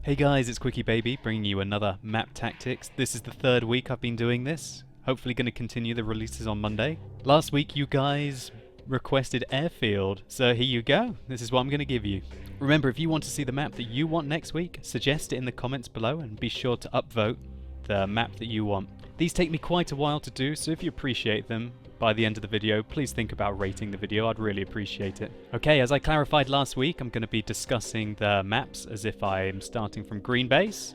Hey guys, it's QuickyBaby bringing you another map tactics. This is the third week I've been doing this. Hopefully going to continue the releases on Monday. Last week you guys requested Airfield, so here you go. This is what I'm going to give you. Remember, if you want to see the map that you want next week, suggest it in the comments below and be sure to upvote the map that you want. These take me quite a while to do, so if you appreciate them, by the end of the video, please think about rating the video. I'd really appreciate it. Okay, as I clarified last week, I'm going to be discussing the maps as if I'm starting from green base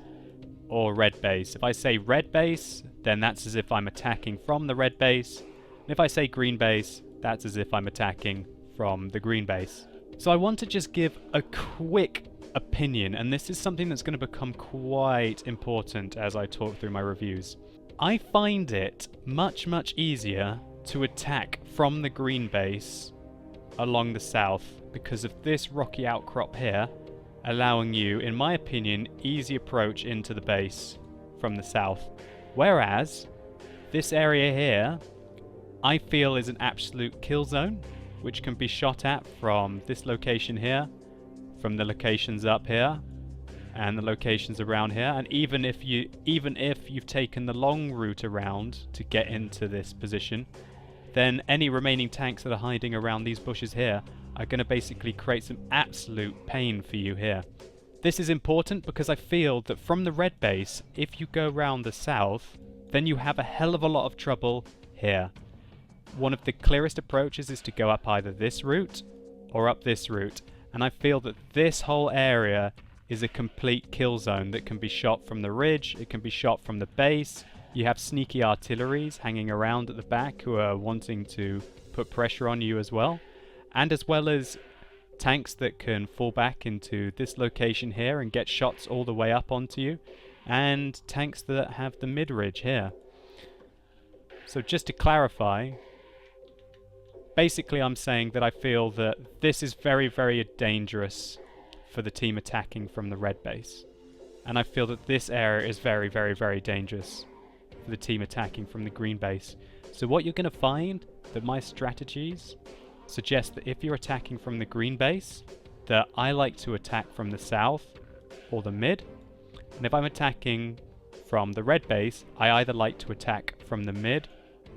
or red base. If I say red base, then that's as if I'm attacking from the red base. And if I say green base, that's as if I'm attacking from the green base. So I want to just give a quick opinion, and this is something that's going to become quite important as I talk through my reviews. I find it much easier to attack from the green base along the south because of this rocky outcrop here, allowing you, in my opinion, easy approach into the base from the south. Whereas this area here, I feel is an absolute kill zone, which can be shot at from this location here, from the locations up here, and the locations around here. And even if you've taken the long route around to get into this position, then any remaining tanks that are hiding around these bushes here are going to basically create some absolute pain for you here. This is important because I feel that from the red base, if you go around the south, then you have a hell of a lot of trouble here. One of the clearest approaches is to go up either this route or up this route, and I feel that this whole area is a complete kill zone that can be shot from the ridge, it can be shot from the base. You have sneaky artilleries hanging around at the back who are wanting to put pressure on you as well as tanks that can fall back into this location here and get shots all the way up onto you, and tanks that have the mid-ridge here. So just to clarify, basically I'm saying that I feel that this is very dangerous for the team attacking from the red base, and I feel that this area is very dangerous for the team attacking from the green base. So what you're going to find that my strategies suggest that if you're attacking from the green base, that I like to attack from the south or the mid, and if I'm attacking from the red base, I either like to attack from the mid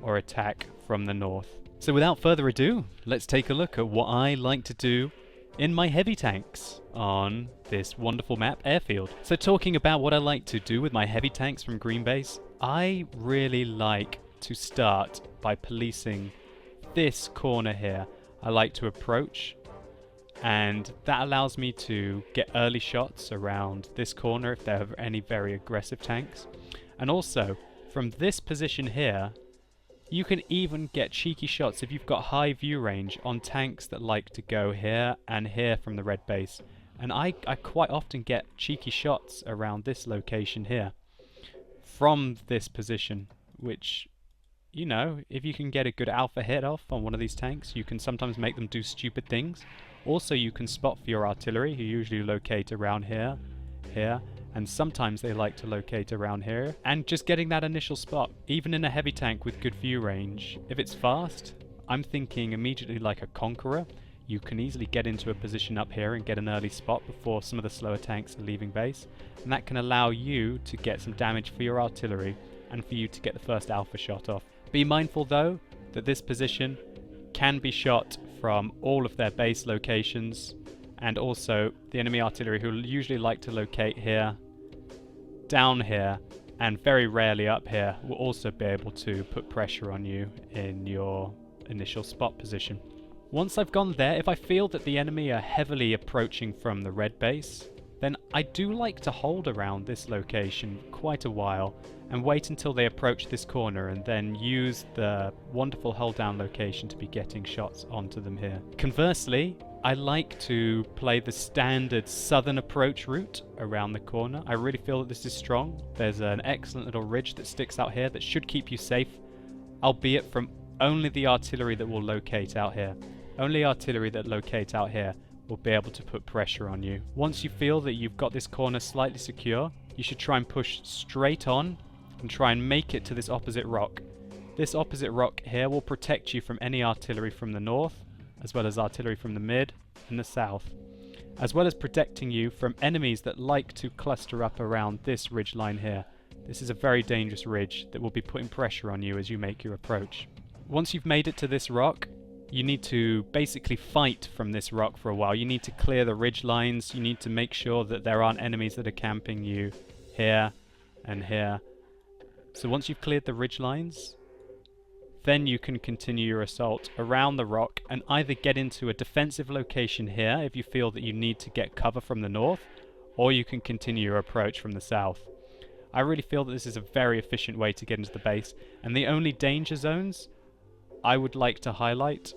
or attack from the north. So without further ado, let's take a look at what I like to do in my heavy tanks on this wonderful map, Airfield. So talking about what I like to do with my heavy tanks from green base, I really like to start by policing this corner here. I like to approach, and that allows me to get early shots around this corner if there are any very aggressive tanks. And also, from this position here, you can even get cheeky shots if you've got high view range on tanks that like to go here and here from the red base. And I quite often get cheeky shots around this location here from this position, which, you know, if you can get a good alpha hit off on one of these tanks, you can sometimes make them do stupid things. Also, you can spot for your artillery, who usually locate around here, and sometimes they like to locate around here. And just getting that initial spot, even in a heavy tank with good view range, if it's fast, I'm thinking immediately like a Conqueror. You can easily get into a position up here and get an early spot before some of the slower tanks are leaving base, and that can allow you to get some damage for your artillery and for you to get the first alpha shot off. Be mindful though that this position can be shot from all of their base locations, and also the enemy artillery, who usually like to locate here, down here, and very rarely up here, will also be able to put pressure on you in your initial spot position. Once I've gone there, if I feel that the enemy are heavily approaching from the red base, then I do like to hold around this location quite a while and wait until they approach this corner, and then use the wonderful hold down location to be getting shots onto them here. Conversely, I like to play the standard southern approach route around the corner. I really feel that this is strong. There's an excellent little ridge that sticks out here that should keep you safe, albeit from only the artillery that will locate out here. Only artillery that locate out here will be able to put pressure on you. Once you feel that you've got this corner slightly secure, you should try and push straight on and try and make it to this opposite rock. This opposite rock here will protect you from any artillery from the north, as well as artillery from the mid and the south. as well as protecting you from enemies that like to cluster up around this ridge line here. This is a very dangerous ridge that will be putting pressure on you as you make your approach. Once you've made it to this rock, you need to basically fight from this rock for a while. You need to clear the ridge lines. You need to make sure that there aren't enemies that are camping you here and here. So once you've cleared the ridge lines, then you can continue your assault around the rock and either get into a defensive location here if you feel that you need to get cover from the north, or you can continue your approach from the south. I really feel that this is a very efficient way to get into the base, and the only danger zones I would like to highlight,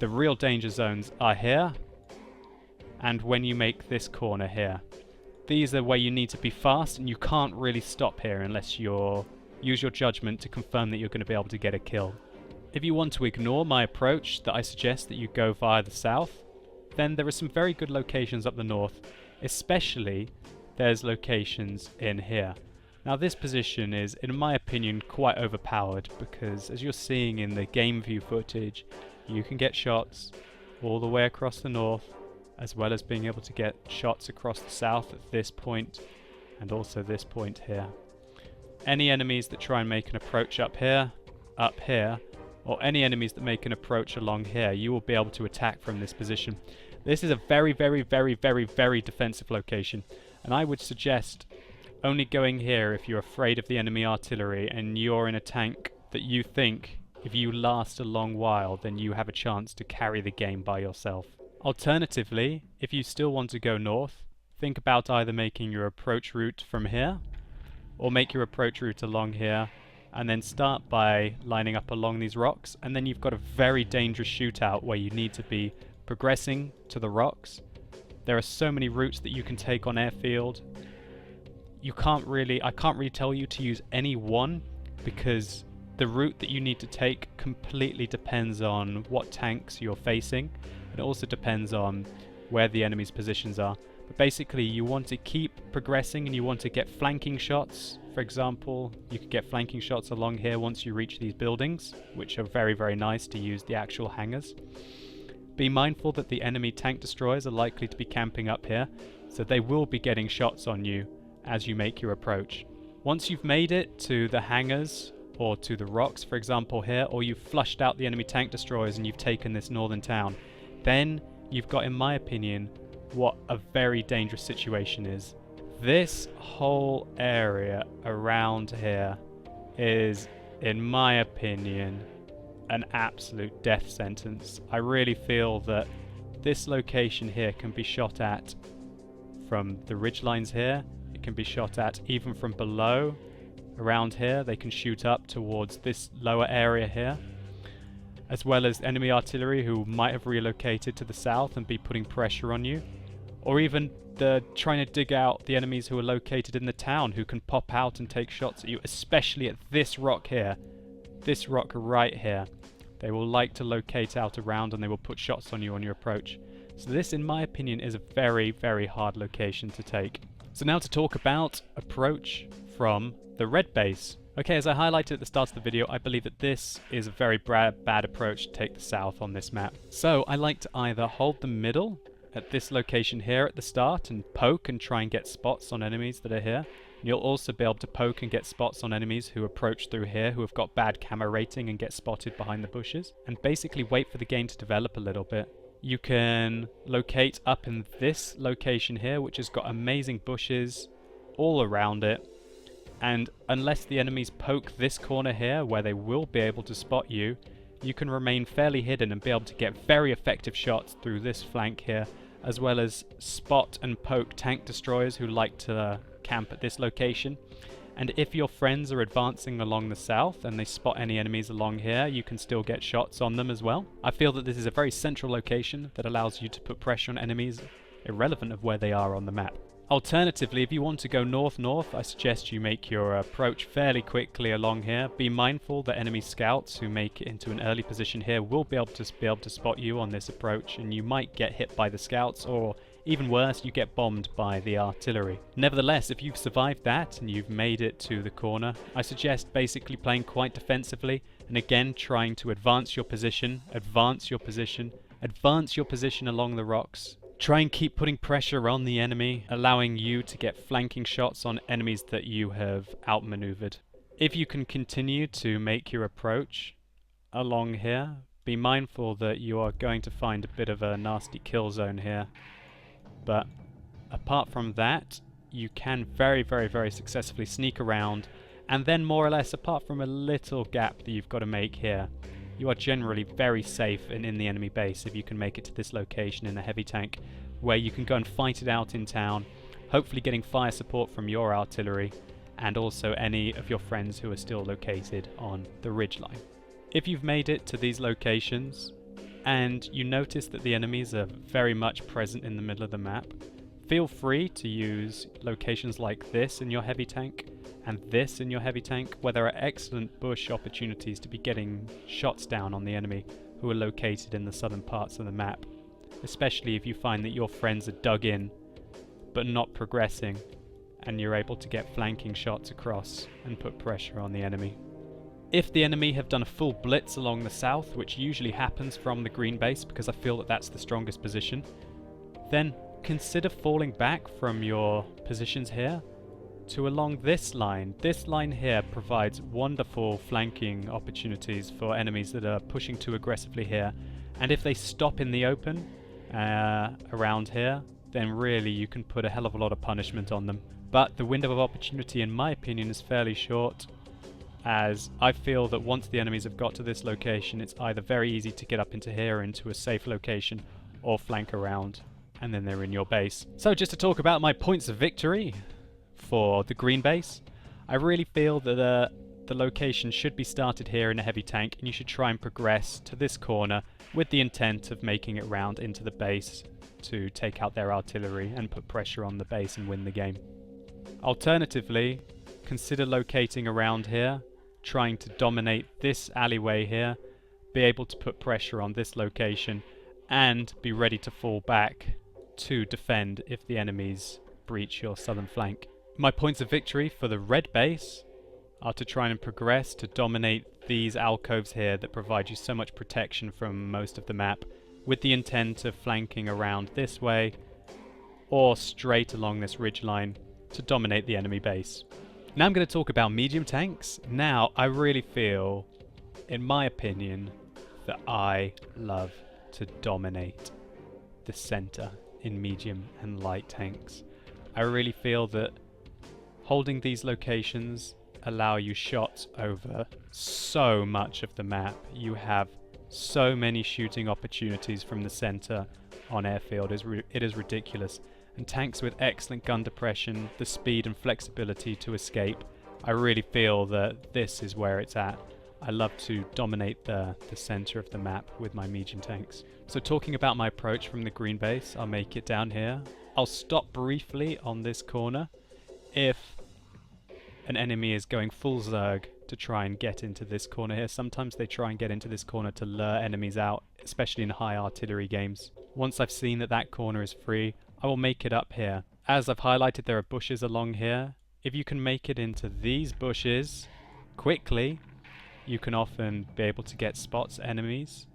the real danger zones are here and when you make this corner here. These are where you need to be fast, and you can't really stop here unless you use your judgment to confirm that you're going to be able to get a kill. If you want to ignore my approach that I suggest that you go via the south, then there are some very good locations up the north, especially there's locations in here. Now this position is, in my opinion, quite overpowered because as you're seeing in the game view footage, you can get shots all the way across the north, as well as being able to get shots across the south at this point and also this point here. Any enemies that try and make an approach up here, or any enemies that make an approach along here, you will be able to attack from this position. This is a very, very, very, very, very defensive location, and I would suggest only going here if you're afraid of the enemy artillery and you're in a tank that you think if you last a long while then you have a chance to carry the game by yourself. Alternatively, if you still want to go north, think about either making your approach route from here or make your approach route along here and then start by lining up along these rocks, and then you've got a very dangerous shootout where you need to be progressing to the rocks. There are so many routes that you can take on Airfield. I can't really tell you to use any one because the route that you need to take completely depends on what tanks you're facing, and it also depends on where the enemy's positions are. But basically you want to keep progressing and you want to get flanking shots. For example, you could get flanking shots along here once you reach these buildings, which are very, very nice to use the actual hangars. Be mindful that the enemy tank destroyers are likely to be camping up here, so they will be getting shots on you as you make your approach. Once you've made it to the hangars or to the rocks, for example here, or you've flushed out the enemy tank destroyers and you've taken this northern town, then you've got, in my opinion, what a very dangerous situation is. This whole area around here is, in my opinion, an absolute death sentence. I really feel that this location here can be shot at from the ridgelines here. It can be shot at even from below. Around here they can shoot up towards this lower area here, as well as enemy artillery who might have relocated to the south and be putting pressure on you, or even trying to dig out the enemies who are located in the town who can pop out and take shots at you, especially at this rock here. This rock right here. They will like to locate out around and they will put shots on you on your approach. So this, in my opinion, is a very, very hard location to take. So now to talk about approach from the red base. Okay, as I highlighted at the start of the video, I believe that this is a very bad approach to take the south on this map. So I like to either hold the middle at this location here at the start and poke and try and get spots on enemies that are here. You'll also be able to poke and get spots on enemies who approach through here who have got bad camo rating and get spotted behind the bushes, and basically wait for the game to develop a little bit. You can locate up in this location here, which has got amazing bushes all around it, and unless the enemies poke this corner here where they will be able to spot you, you can remain fairly hidden and be able to get very effective shots through this flank here, as well as spot and poke tank destroyers who like to camp at this location. And if your friends are advancing along the south and they spot any enemies along here, you can still get shots on them as well. I feel that this is a very central location that allows you to put pressure on enemies irrelevant of where they are on the map. Alternatively, if you want to go north-north, I suggest you make your approach fairly quickly along here. Be mindful that enemy scouts who make it into an early position here will be able to spot you on this approach, and you might get hit by the scouts, or even worse, you get bombed by the artillery. Nevertheless, if you've survived that and you've made it to the corner, I suggest basically playing quite defensively, and again trying to advance your position along the rocks, Try and keep putting pressure on the enemy, allowing you to get flanking shots on enemies that you have outmaneuvered. If you can continue to make your approach along here, be mindful that you are going to find a bit of a nasty kill zone here. But apart from that, you can very successfully sneak around, and then more or less, apart from a little gap that you've got to make here, you are generally very safe and in the enemy base if you can make it to this location in a heavy tank, where you can go and fight it out in town, hopefully getting fire support from your artillery, and also any of your friends who are still located on the ridgeline. If you've made it to these locations, and you notice that the enemies are very much present in the middle of the map, feel free to use locations like this in your heavy tank, and this in your heavy tank, where there are excellent bush opportunities to be getting shots down on the enemy who are located in the southern parts of the map, especially if you find that your friends are dug in but not progressing, and you're able to get flanking shots across and put pressure on the enemy. If the enemy have done a full blitz along the south, which usually happens from the green base because I feel that that's the strongest position, then consider falling back from your positions here to along this line. This line here provides wonderful flanking opportunities for enemies that are pushing too aggressively here, and if they stop in the open around here, then really you can put a hell of a lot of punishment on them. But the window of opportunity, in my opinion, is fairly short, as I feel that once the enemies have got to this location, it's either very easy to get up into here into a safe location or flank around, and then they're in your base. So just to talk about my points of victory for the green base, I really feel that the location should be started here in a heavy tank, and you should try and progress to this corner with the intent of making it round into the base to take out their artillery and put pressure on the base and win the game. Alternatively, consider locating around here, trying to dominate this alleyway here, be able to put pressure on this location, and be ready to fall back to defend if the enemies breach your southern flank. My points of victory for the red base are to try and progress to dominate these alcoves here that provide you so much protection from most of the map, with the intent of flanking around this way or straight along this ridgeline to dominate the enemy base. Now I'm going to talk about medium tanks. Now I really feel, in my opinion, that I love to dominate the center in medium and light tanks. I really feel that holding these locations allow you shots over so much of the map. You have so many shooting opportunities from the center on Airfield. It is ridiculous. And tanks with excellent gun depression, the speed and flexibility to escape, I really feel that this is where it's at. I love to dominate the center of the map with my medium tanks. So talking about my approach from the green base, I'll make it down here. I'll stop briefly on this corner if an enemy is going full zerg to try and get into this corner here. Sometimes they try and get into this corner to lure enemies out, especially in high artillery games. Once I've seen that that corner is free, I will make it up here. As I've highlighted, there are bushes along here. If you can make it into these bushes quickly, you can often be able to get spots enemies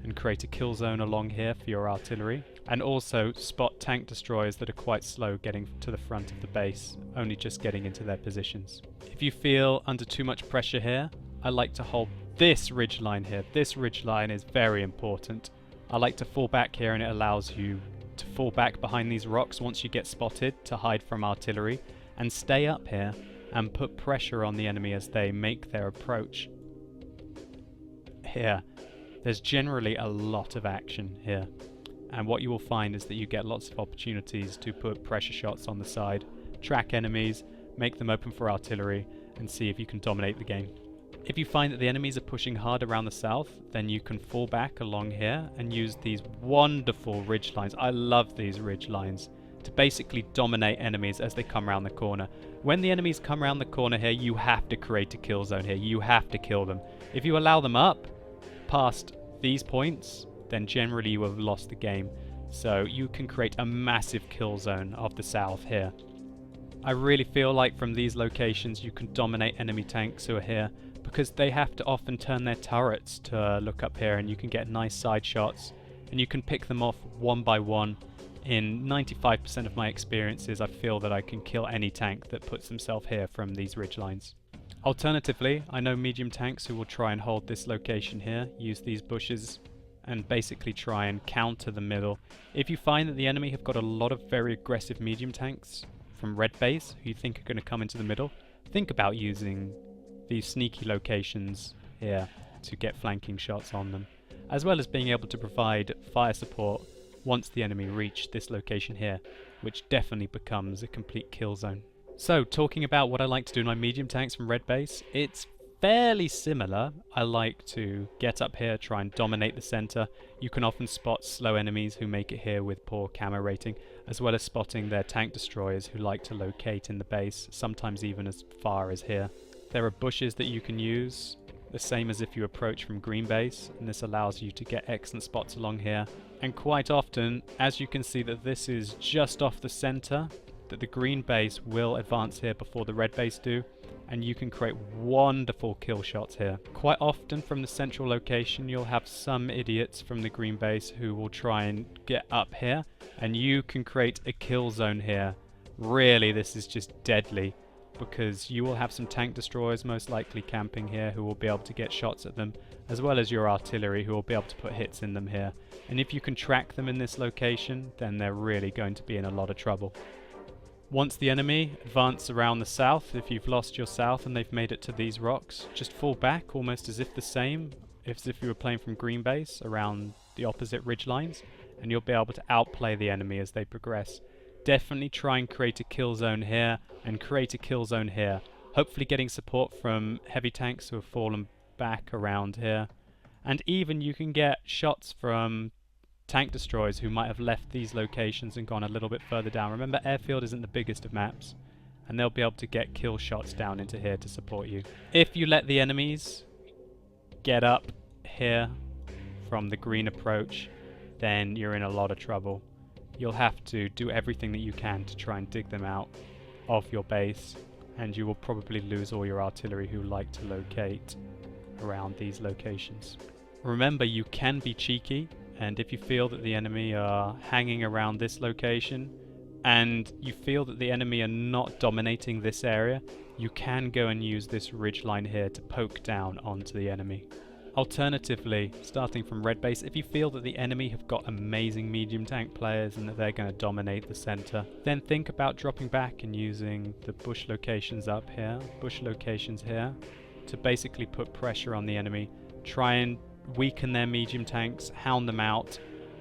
and create a kill zone along here for your artillery, and also spot tank destroyers that are quite slow getting to the front of the base, only just getting into their positions. If you feel under too much pressure here, I like to hold this ridge line here. This ridge line is very important. I like to fall back here, and it allows you to fall back behind these rocks once you get spotted to hide from artillery, and stay up here and put pressure on the enemy as they make their approach. Here, there's generally a lot of action here, and what you will find is that you get lots of opportunities to put pressure shots on the side, track enemies, make them open for artillery, and see if you can dominate the game. If you find that the enemies are pushing hard around the south, then you can fall back along here and use these wonderful ridge lines. I love these ridge lines to basically dominate enemies as they come around the corner. When the enemies come around the corner here, you have to create a kill zone here. You have to kill them. If you allow them up past these points, then generally you have lost the game. So you can create a massive kill zone of the south here. I really feel like from these locations you can dominate enemy tanks who are here, because they have to often turn their turrets to look up here, and you can get nice side shots and you can pick them off one by one In 95% of my experiences, I feel that I can kill any tank that puts himself here from these ridgelines. Alternatively, I know medium tanks who will try and hold this location here, use these bushes, and basically try and counter the middle. If you find that the enemy have got a lot of very aggressive medium tanks from red base who you think are going to come into the middle, think about using these sneaky locations here to get flanking shots on them, as well as being able to provide fire support once the enemy reach this location here, which definitely becomes a complete kill zone. So, talking about what I like to do in my medium tanks from red base, it's fairly similar. I like to get up here, try and dominate the center. You can often spot slow enemies who make it here with poor camo rating, as well as spotting their tank destroyers who like to locate in the base, sometimes even as far as here. There are bushes that you can use, the same as if you approach from green base, and this allows you to get excellent spots along here. And quite often, as you can see that this is just off the center, that the green base will advance here before the red base do, and you can create wonderful kill shots here. Quite often from the central location you'll have some idiots from the green base who will try and get up here, and you can create a kill zone here. Really, this is just deadly, because you will have some tank destroyers most likely camping here who will be able to get shots at them, as well as your artillery who will be able to put hits in them here. And if you can track them in this location, then they're really going to be in a lot of trouble. Once the enemy advance around the south, if you've lost your south and they've made it to these rocks, just fall back almost as if the same, as if you were playing from green base around the opposite ridge lines, and you'll be able to outplay the enemy as they progress. Definitely try and create a kill zone here and create a kill zone here. Hopefully getting support from heavy tanks who have fallen back around here. And even you can get shots from tank destroyers who might have left these locations and gone a little bit further down. Remember, Airfield isn't the biggest of maps, and they'll be able to get kill shots down into here to support you. If you let the enemies get up here from the green approach, then you're in a lot of trouble. You'll have to do everything that you can to try and dig them out of your base, and you will probably lose all your artillery who like to locate around these locations. Remember, you can be cheeky, and if you feel that the enemy are hanging around this location and you feel that the enemy are not dominating this area, you can go and use this ridge line here to poke down onto the enemy. Alternatively, starting from red base, if you feel that the enemy have got amazing medium tank players and that they're going to dominate the center, then think about dropping back and using the bush locations up here, bush locations here, to basically put pressure on the enemy, try and weaken their medium tanks, hound them out,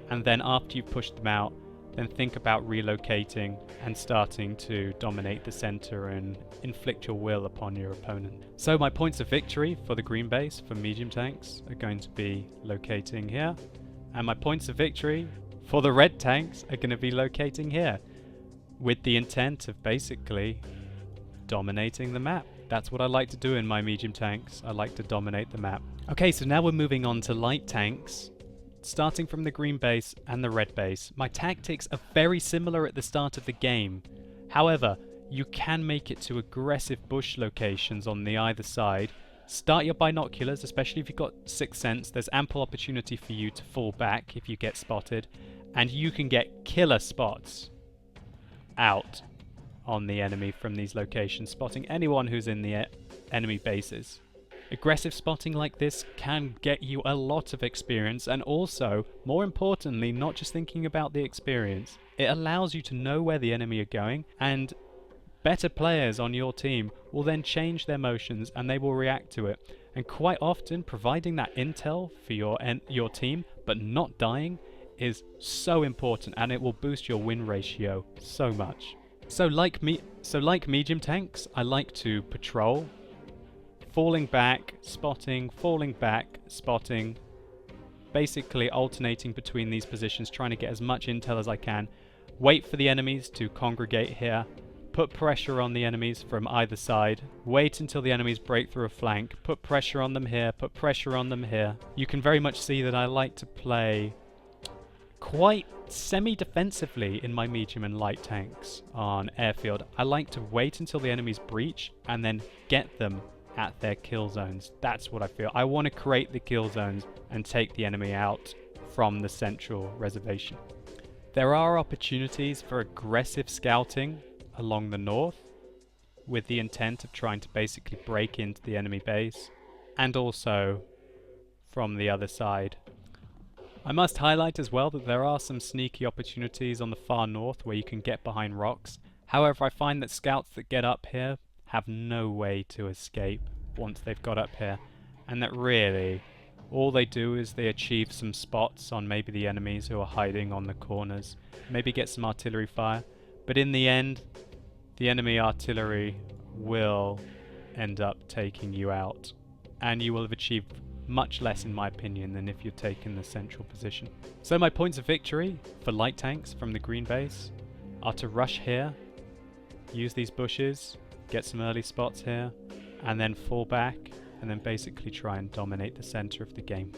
and then after you've pushed them out, then think about relocating and starting to dominate the center and inflict your will upon your opponent. So my points of victory for the green base for medium tanks are going to be locating here, and my points of victory for the red tanks are going to be locating here, with the intent of basically dominating the map. That's what I like to do in my medium tanks. I like to dominate the map. Okay, so now we're moving on to light tanks. Starting from the green base and the red base, my tactics are very similar at the start of the game. However, you can make it to aggressive bush locations on the either side. Start your binoculars, especially if you've got sixth sense. There's ample opportunity for you to fall back if you get spotted, and you can get killer spots out on the enemy from these locations, spotting anyone who's in the enemy bases. Aggressive spotting like this can get you a lot of experience, and also, more importantly, not just thinking about the experience, it allows you to know where the enemy are going, and better players on your team will then change their motions and they will react to it. And quite often, providing that intel for your team, but not dying, is so important, and it will boost your win ratio so much. So like medium tanks, I like to patrol, falling back, spotting, falling back, spotting, basically alternating between these positions, trying to get as much intel as I can, wait for the enemies to congregate here, put pressure on the enemies from either side, wait until the enemies break through a flank, put pressure on them here, put pressure on them here. You can very much see that I like to play quite semi-defensively in my medium and light tanks on Airfield. I like to wait until the enemies breach and then get them at their kill zones. That's what I feel. I want to create the kill zones and take the enemy out from the central reservation. There are opportunities for aggressive scouting along the north, with the intent of trying to basically break into the enemy base, and also from the other side. I must highlight as well that there are some sneaky opportunities on the far north where you can get behind rocks. However, I find that scouts that get up here have no way to escape once they've got up here, and that really all they do is they achieve some spots on maybe the enemies who are hiding on the corners, maybe get some artillery fire, but in the end the enemy artillery will end up taking you out, and you will have achieved much less, in my opinion, than if you're taking the central position. So my points of victory for light tanks from the green base are to rush here, use these bushes, get some early spots here, and then fall back, and then basically try and dominate the center of the game.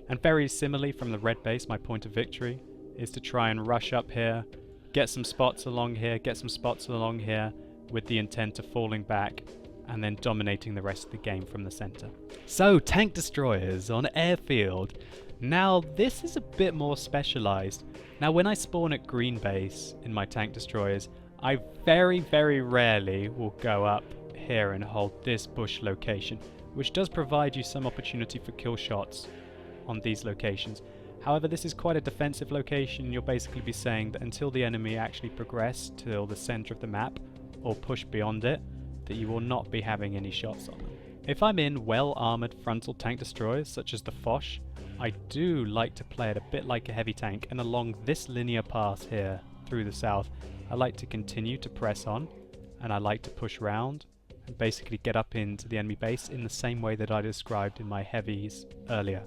And very similarly from the red base, my point of victory is to try and rush up here, get some spots along here, get some spots along here, with the intent of falling back and then dominating the rest of the game from the center. So, tank destroyers on Airfield. Now, this is a bit more specialized. Now, when I spawn at green base in my tank destroyers, I very, very rarely will go up here and hold this bush location, which does provide you some opportunity for kill shots on these locations. However, this is quite a defensive location. You'll basically be saying that until the enemy actually progress till the center of the map or push beyond it, that you will not be having any shots on them. If I'm in well-armoured frontal tank destroyers such as the Foch, I do like to play it a bit like a heavy tank, and along this linear path here through the south I like to continue to press on, and I like to push round and basically get up into the enemy base in the same way that I described in my heavies earlier.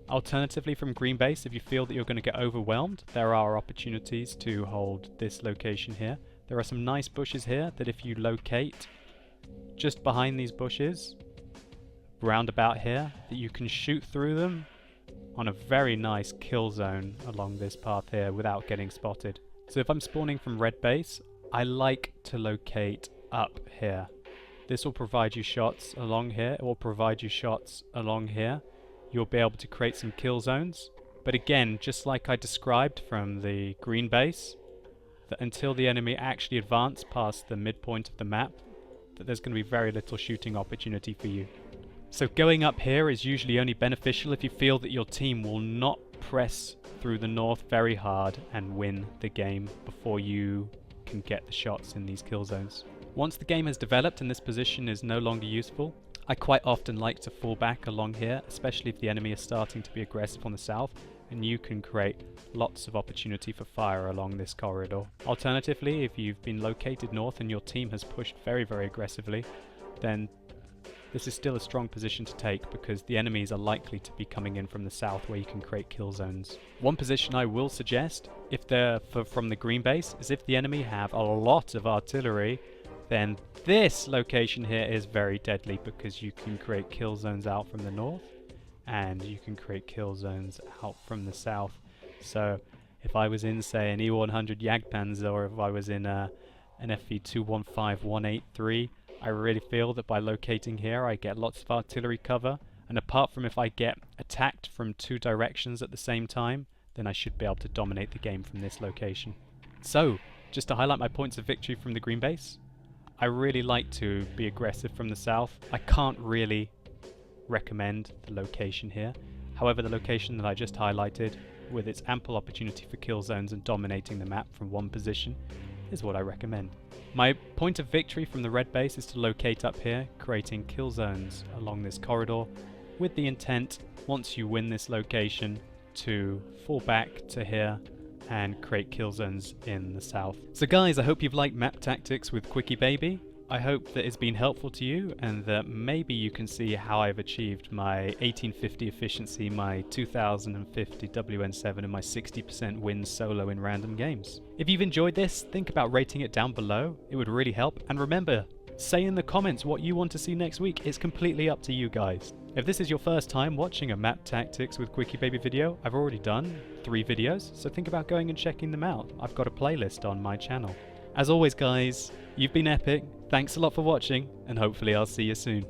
Alternatively, from green base, if you feel that you're going to get overwhelmed, there are opportunities to hold this location here. There are some nice bushes here that if you locate just behind these bushes, round about here, that you can shoot through them on a very nice kill zone along this path here without getting spotted. So if I'm spawning from red base, I like to locate up here. This will provide you shots along here, it will provide you shots along here. You'll be able to create some kill zones. But again, just like I described from the green base, that until the enemy actually advance past the midpoint of the map, that there's going to be very little shooting opportunity for you. So going up here is usually only beneficial if you feel that your team will not press through the north very hard and win the game before you can get the shots in these kill zones. Once the game has developed and this position is no longer useful, I quite often like to fall back along here, especially if the enemy is starting to be aggressive on the south, and you can create lots of opportunity for fire along this corridor. Alternatively, if you've been located north and your team has pushed very, very aggressively, then this is still a strong position to take because the enemies are likely to be coming in from the south where you can create kill zones. One position I will suggest, if they're from the green base, is if the enemy have a lot of artillery, then this location here is very deadly because you can create kill zones out from the north and you can create kill zones out from the south. So if I was in, say, an E100 Jagdpanzer, or if I was in an FV215 183, I really feel that by locating here I get lots of artillery cover, and apart from if I get attacked from two directions at the same time, then I should be able to dominate the game from this location. So, just to highlight my points of victory from the green base, I really like to be aggressive from the south. I can't really recommend the location here. However, the location that I just highlighted, with its ample opportunity for kill zones and dominating the map from one position, is what I recommend. My point of victory from the red base is to locate up here, creating kill zones along this corridor, with the intent, once you win this location, to fall back to here and create kill zones in the south. So guys, I hope you've liked map tactics with QuickyBaby. I hope that it's been helpful to you and that maybe you can see how I've achieved my 1850 efficiency, my 2050 WN7 and my 60% win solo in random games. If you've enjoyed this, think about rating it down below. It would really help. And remember, say in the comments what you want to see next week. It's completely up to you guys. If this is your first time watching a map tactics with QuickyBaby video, I've already done 3 videos, so think about going and checking them out. I've got a playlist on my channel. As always guys, you've been epic, thanks a lot for watching, and hopefully I'll see you soon.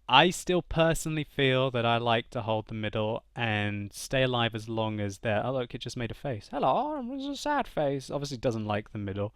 I still personally feel that I like to hold the middle and stay alive as long as they're. Oh, look, it just made a face. Hello, it's a sad face. Obviously, doesn't like the middle.